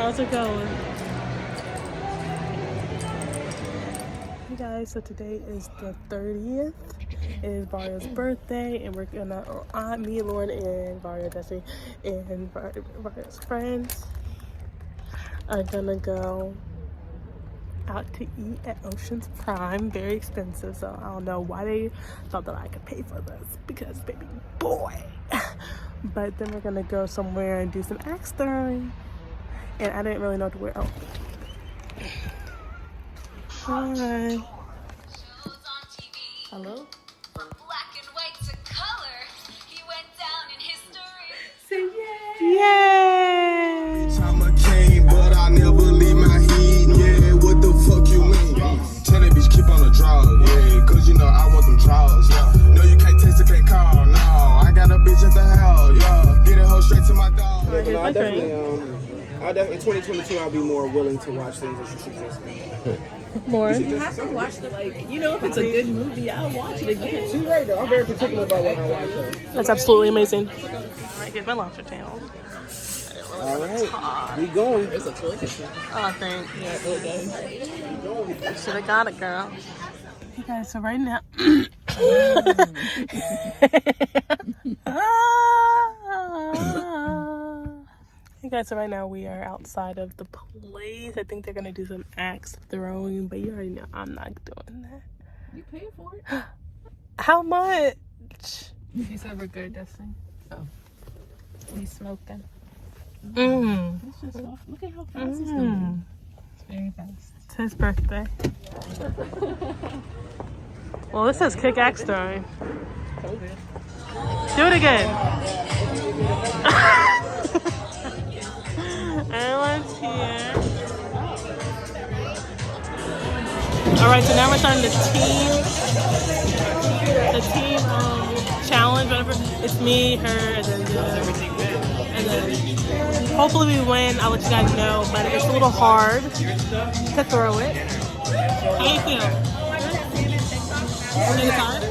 How's it going? Hey guys, so today is the 30th. It is Varya's birthday, and we're gonna, me, Lauren, and Varya, Jesse, and Varya's friends are gonna go out to eat at Ocean's Prime. Very expensive, so I don't know why they thought that I could pay for this, because baby boy. But then we're gonna go somewhere and do some axe throwing, and I didn't really know what to wear. Oh, hi. Hello. From black and white to color, he went down in history. Say yay! Bitch, I'm a king, but I never leave my heat. Yeah, what the fuck you mean? Tell that bitch keep on the draw, yeah, cause you know I want them draws, yeah. No, you can't text, you can't call, no. I got a bitch at the house, yeah. Get it hoe straight to my dog. Yeah, but I definitely, in 2022, I'll be more willing to watch things that you suggest. More. You have to watch the, like, you know, if it's a good movie, I'll watch it again. She's right though. I'm very particular about what I watch. Though. That's absolutely amazing. Alright, here's my lobster tail. All right, we going. It's a really good show. Oh, thanks. Yeah, it really does. Should have got it, girl. Hey guys, so right now. Hey guys, so right now we are outside of the place. I think they're gonna do some axe throwing, but you already know I'm not doing that. You paying for it? How much? He said we're good, Destiny. Oh. He's smoking. Mmm. It's just off. Look at how fast it's going. It's very fast. It's his birthday. Well, this says kick axe throwing. COVID. Do it again. Everyone's here. Alright, so now we're starting the team challenge, whatever. It's me, her, and then hopefully we win. I'll let you guys know, but it's a little hard to throw it. How do you feel? Is it hard? As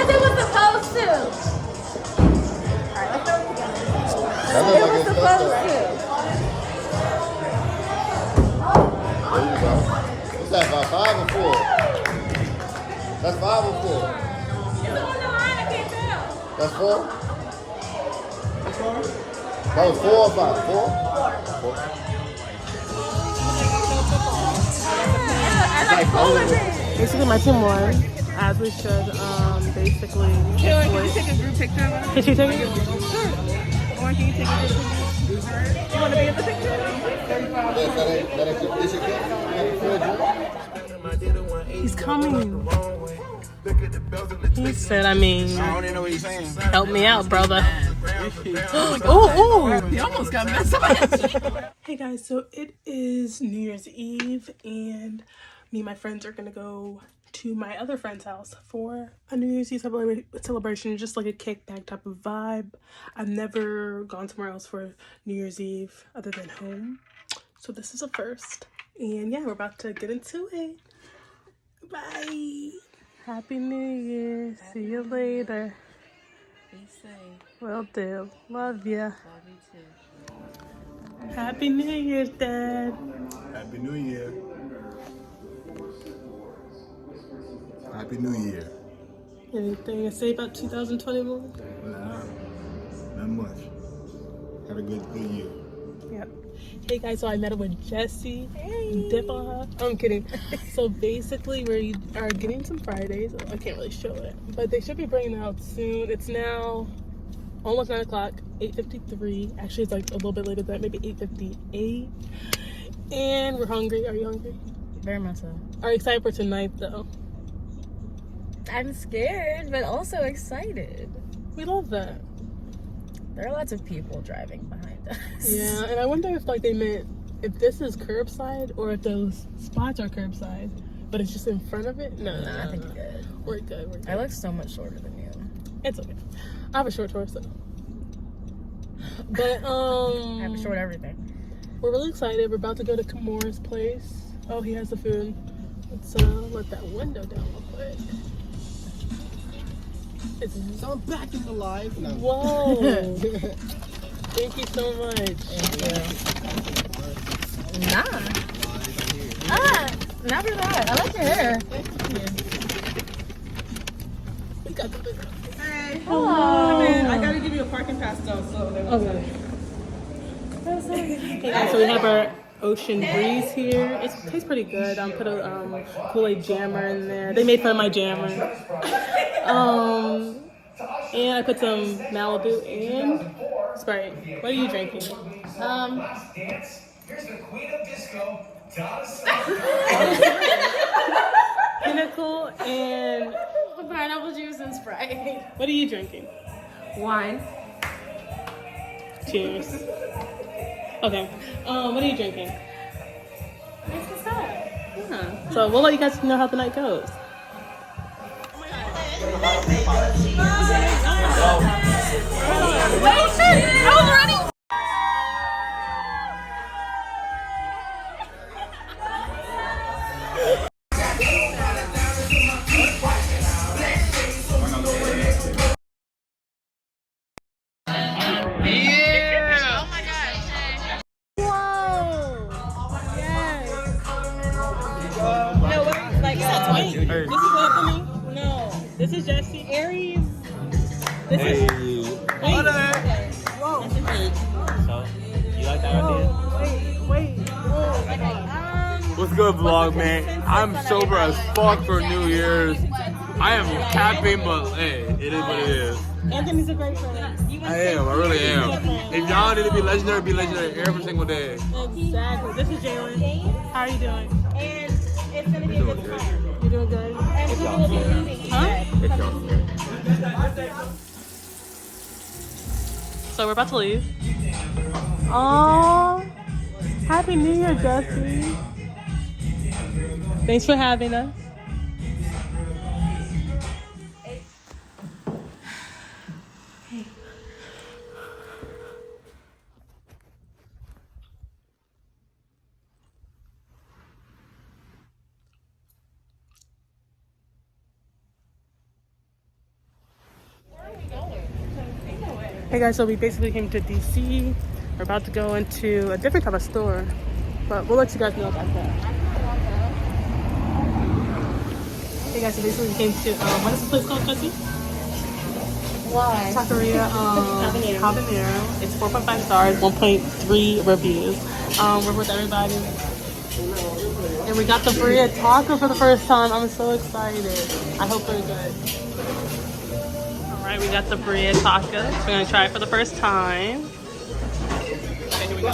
it was supposed to. Alright, let's throw it together. It was supposed to. There you go. What's that, about 5 or 4? That's 5 or 4? That's 4? That's far. That was 4 or 5? 4? 4? Basically, my team won, as we should. Basically. Taylor, can you take a group picture of us? Can she take it? Or can you take a group picture? You want to be in the picture? He's coming. He said, I mean, I don't even know what he's saying. help me out, brother. Oh, You almost got messed up. Hey guys, so it is New Year's Eve, and me and my friends are gonna go to my other friend's house for a New Year's Eve celebration, just like a kickback type of vibe. I've never gone somewhere else for New Year's Eve other than home, so this is a first. And yeah, we're about to get into it. Bye. Happy New Year. See you later. Be safe. Will do. Love ya. Love you too. Happy New Year's, Dad. Happy New Year. Happy New Year. Anything to say about 2021? Nah, not much. Had a good year. Yep. Hey guys, so I met up with Jessie. Hey. Dip on her. I'm kidding. So basically, we are getting some Fridays. I can't really show it, but they should be bringing it out soon. It's now almost 9 o'clock, 8:53. Actually, it's like a little bit later than that, maybe 8:58. And we're hungry. Are you hungry? Very much so. Are you excited for tonight, though? I'm scared, but also excited. We love that. There are lots of people driving behind us. Yeah, and I wonder if like they meant if this is curbside or if those spots are curbside, but it's just in front of it. No, I think we're good. We're good. We're good. I look so much shorter than you. It's okay. I have a short torso. But I have short everything. we're really excited. We're about to go to Kamor's place. Oh, he has the food. Let's let that window down real quick. So I'm back in the live. No. Whoa. Thank you so much. Thank you. Nah. Never that. I like your hair. Hey. Hello. I gotta give you a parking pass though, so okay. Hey guys, so we have our ocean breeze here. It tastes pretty good. Put a Kool-Aid jammer in there. They made fun of my jammer. And I put some Malibu and Sprite. What are you drinking? Here's the queen of disco, Pinnacle and Pineapple juice and Sprite. what are you drinking? Wine. Cheers. Okay. What are you drinking? What's up? So we'll let you guys know how the night goes. Wait, shit! I was ready. This is Anthony. No, this is Jesse. Aries. This is. Wait. Whoa. So, you like that idea? Wait. What's good, vlog, man? I'm sober as fuck for New Year's. I am capping, but hey, it is what it is. Anthony's a great friend. I really am. If y'all need to be legendary every single day. Exactly. This is Jalen. How are you doing? And it's gonna be a good time. You doing good? And people will be leaving. Huh? It's y'all. So we're about to leave. Aww. Happy New Year, Jesse. Thanks for having us. Hey guys, so we basically came to DC. We're about to go into a different type of store, but we'll let you guys know about that. Hey guys, so basically we came to, what is this place called, Jesse? Why? Taqueria Habanero. It's 4.5 stars, 1.3 reviews. We're with everybody. And we got the burrito taco for the first time. I'm so excited. I hope they're good. Alright, we got the burrito tacos. We're gonna try it for the first time. Okay, here we go.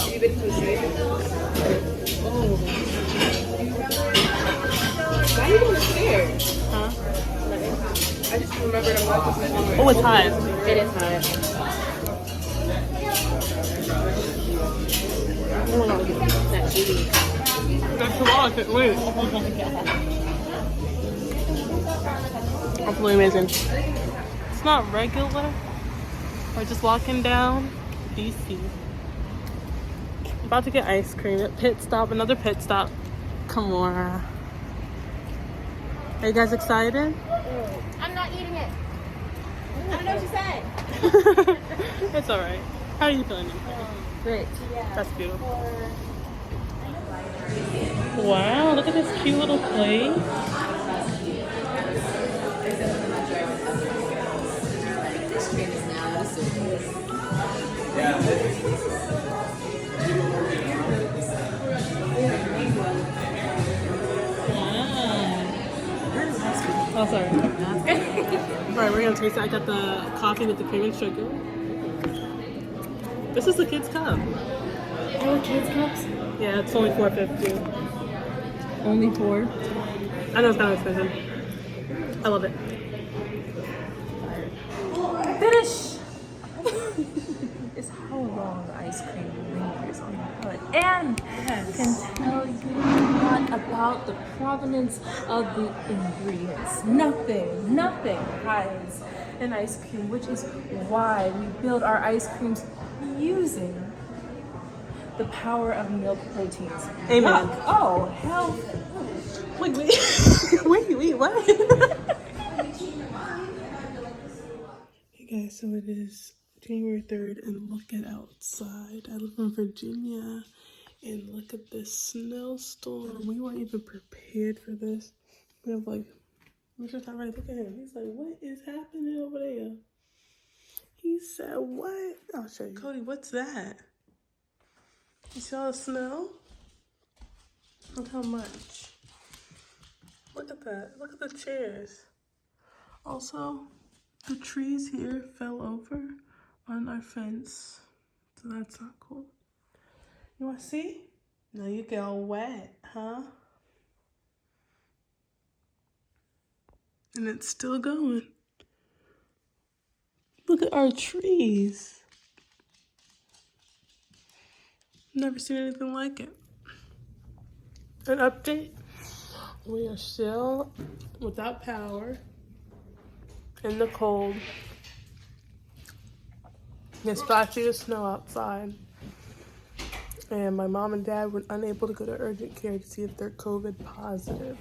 Why are you gonna stare? Huh? I just remembered I'm not just saying. Oh, it's hot. It is hot. Oh my god, that cheese. That's too long. I can't wait. Absolutely amazing. It's not regular. We're just walking down DC. About to get ice cream. Pit stop, another pit stop. Come on. Are you guys excited? I'm not eating it. I don't know what you said. It's alright. How are you feeling? Great. That's beautiful. Wow, look at this cute little plate. Oh, sorry. Alright, we're gonna taste it. I got the coffee with the cream and sugar. This is the kids' cup. Oh, kids cups? Yeah, it's only $4.50. Only 4. I know it's kind of expensive. I love it. Finish! Is how long ice cream lingers on the palate and can tell you a lot about the provenance of the ingredients. Nothing hides an ice cream, which is why we build our ice creams using the power of milk proteins. Amen. Yuck. Oh, hell. Wait, what? Hey guys, so it is January 3rd and look at outside. I live in Virginia And look at this snowstorm. We weren't even prepared for this. We have like, Mr. Tom, right, look at him. He's like, what is happening over there? He said, what? I'll show you. Cody, what's that? You saw the snow? Look how much. Look at that. Look at the chairs. Also, the trees here fell over on our fence. So that's not cool. You want to see? No, you get all wet, huh? And it's still going. Look at our trees. Never seen anything like it. An update. We are still without power in the cold. There's 5 feet of snow outside. And my mom and dad were unable to go to urgent care to see if they're COVID positive.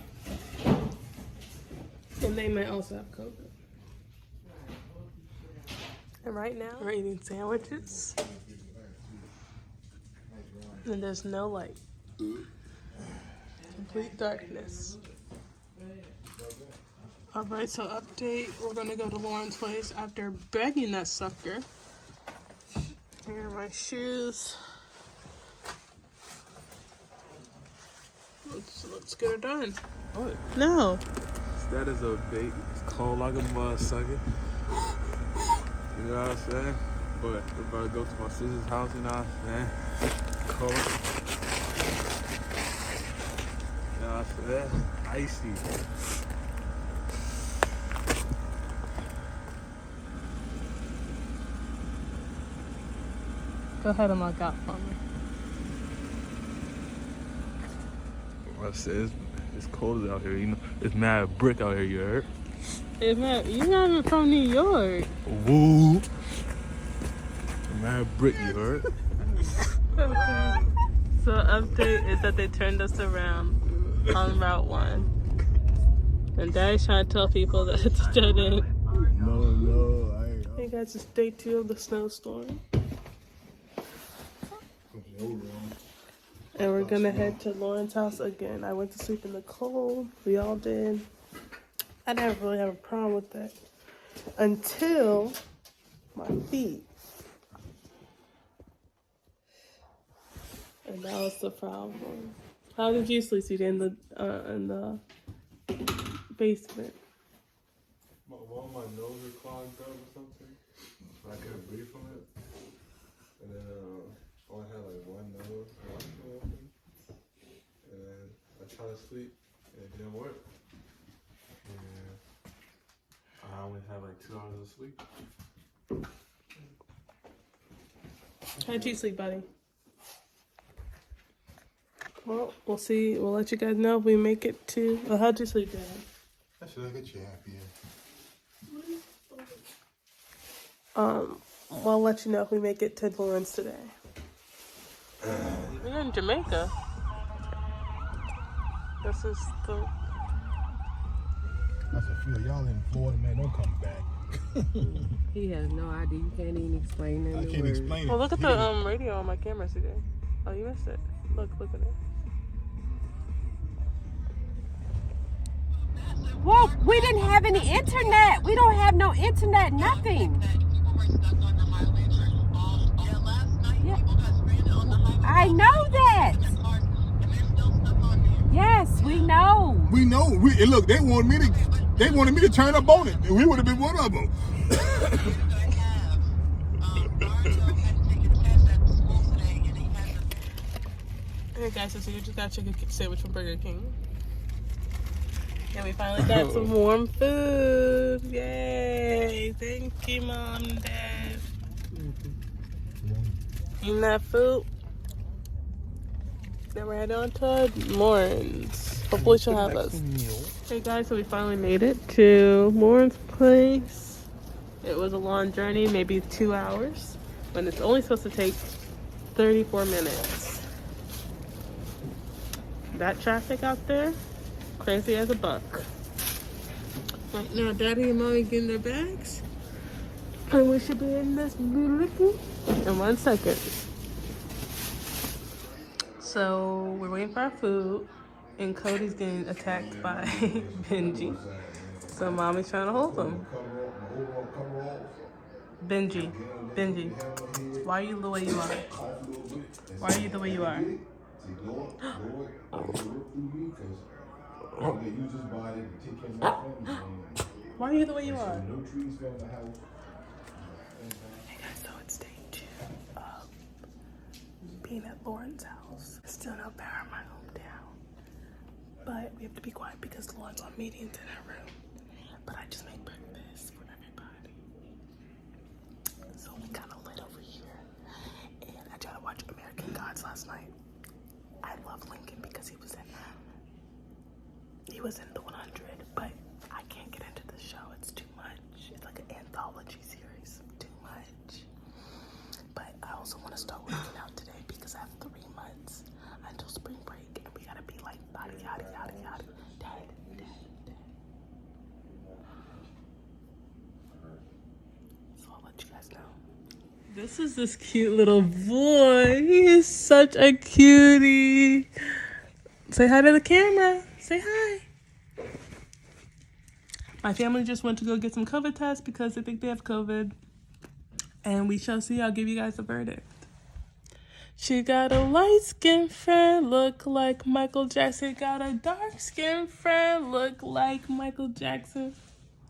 And they might also have COVID. And right now, we're eating sandwiches. And there's no light. Complete darkness. Alright, so update. We're gonna go to Lauren's place after begging that sucker. Here are my shoes. Let's get it done. What? No. That is a bait. It's cold like a mud sucker. You know what I'm saying? But we're about to go to my sister's house, you know what I'm saying? Cold. You know what I'm saying? Icy. Go ahead and look out for me. I said it's cold out here, you know. It's mad brick out here, you heard? You're not even from New York. Woo! Mad brick, you heard? Okay. So update is that they turned us around on Route 1. And Daddy's trying to tell people that it's dead end. No, I ain't. Hey guys, it's day 2 of the snowstorm. And we're gonna head to Lauren's house again. I went to sleep in the cold. We all did. I didn't really have a problem with that until my feet. And that was the problem. How did you sleep? You did in the basement. Well, my nose was clogged up or something. I couldn't breathe from it. And then I only had like one nose open. And then I tried to sleep and it didn't work. And I only had like 2 hours of sleep. How'd you sleep, buddy? Well, we'll see. We'll let you guys know if we make it to. Well, how'd you sleep, Dad? I should get you happy. We'll let you know if we make it to Lauren's today. We're in Jamaica. This is the. I said, Phil, y'all in Florida, man, don't come back. He has no idea. You can't even explain it. I can't explain it. Well, look at the radio on my camera today. Oh, you missed it. Look at it. Well, we didn't have any internet. We don't have no internet, nothing. Yeah. I know that. Yes, we know. We know. And look, they wanted me to turn up on it. We would have been one of them. Hey guys, so you just got a chicken sandwich from Burger King. And we finally got some warm food. Yay! Thank you, Mom and Dad. Eating that food. Then we're heading on to Lauren's. Hopefully she'll have us. Hey guys, so we finally made it to Lauren's place. It was a long journey, maybe 2 hours, when it's only supposed to take 34 minutes. That traffic out there, crazy as a buck. Right now, Daddy and Mommy getting their bags. And we should be in this beautiful in 1 second. So we're waiting for our food, and Cody's getting attacked by Benji. So mommy's trying to hold him. Benji, why are you the way you are? Why are you the way you are? Why are you the way you are? Hey guys, so it's day 2 of being at Lauren's house. Still no power in my hometown. But we have to be quiet because Lauren's on meetings in her room. But I just made breakfast for everybody. So we kind of lit over here. And I tried to watch American Gods last night. I love Lincoln because he was in the 100, but I can't get into the show. It's too much. It's like an anthology series. Too much. But I also want to start working out today because I have 3 months until spring break, and we gotta be like yada yada yada yada. Dead. So I'll let you guys know. This is this cute little boy. He is such a cutie. Say hi to the camera. Say hi. My family just went to go get some COVID tests because they think they have COVID. And we shall see. I'll give you guys a verdict. She got a light-skinned friend, look like Michael Jackson. Got a dark-skinned friend, look like Michael Jackson.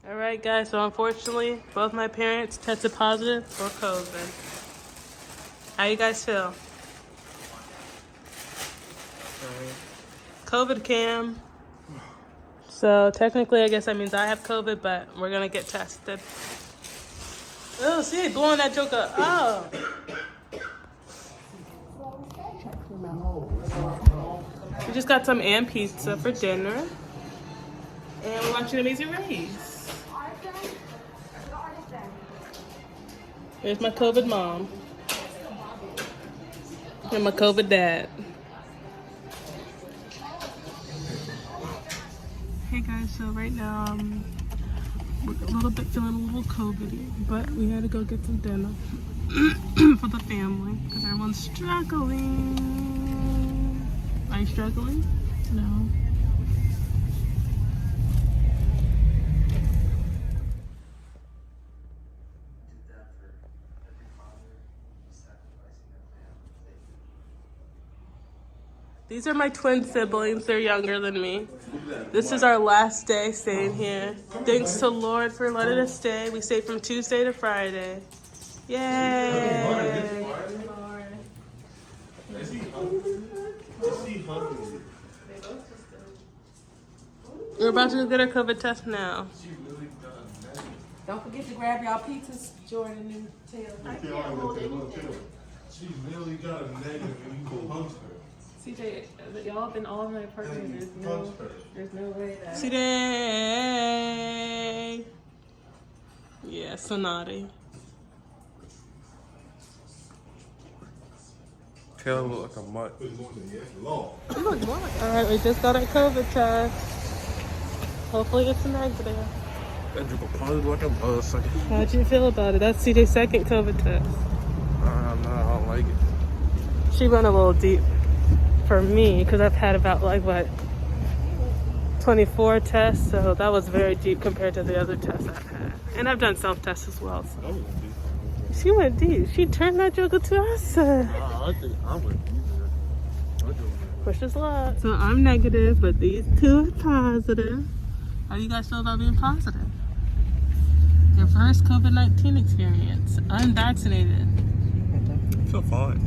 All right, guys. So unfortunately, both my parents tested positive for COVID. How you guys feel? COVID cam. So technically, I guess that means I have COVID, but we're gonna get tested. Oh, see, blowing that joker. Oh. We just got some and pizza for dinner, and we're watching Amazing Race. Here's my COVID mom and my COVID dad. Hey guys, so right now we're feeling a little COVID-y, but we had to go get some dinner for the family because everyone's struggling. Are you struggling? No. These are my twin siblings. They're younger than me. This is our last day staying here. Thanks to Lord for letting us stay. We stayed from Tuesday to Friday. Yay! We're about to get our COVID test now. Don't forget to grab y'all pizzas, Jordan and Taylor. I can't hold anything. She literally got a negative and you punched her. CJ, y'all have been all in my apartment. There's no way that. CJ! Yeah, so naughty. Taylor look like a mutt. Alright, we just got our COVID test. Hopefully it's negative. That drip punch like a motherfucker. How'd you feel about it? That's CJ's second COVID test. No, I don't like it. She went a little deep for me because I've had about 24 tests, so that was very deep compared to the other tests I've had. And I've done self-tests as well. So. She went deep. She turned that joker to us. I think I went deep. Wish us luck. So I'm negative, but these two are positive. How do you guys feel about being positive? Your first COVID-19 experience, unvaccinated. I feel fine.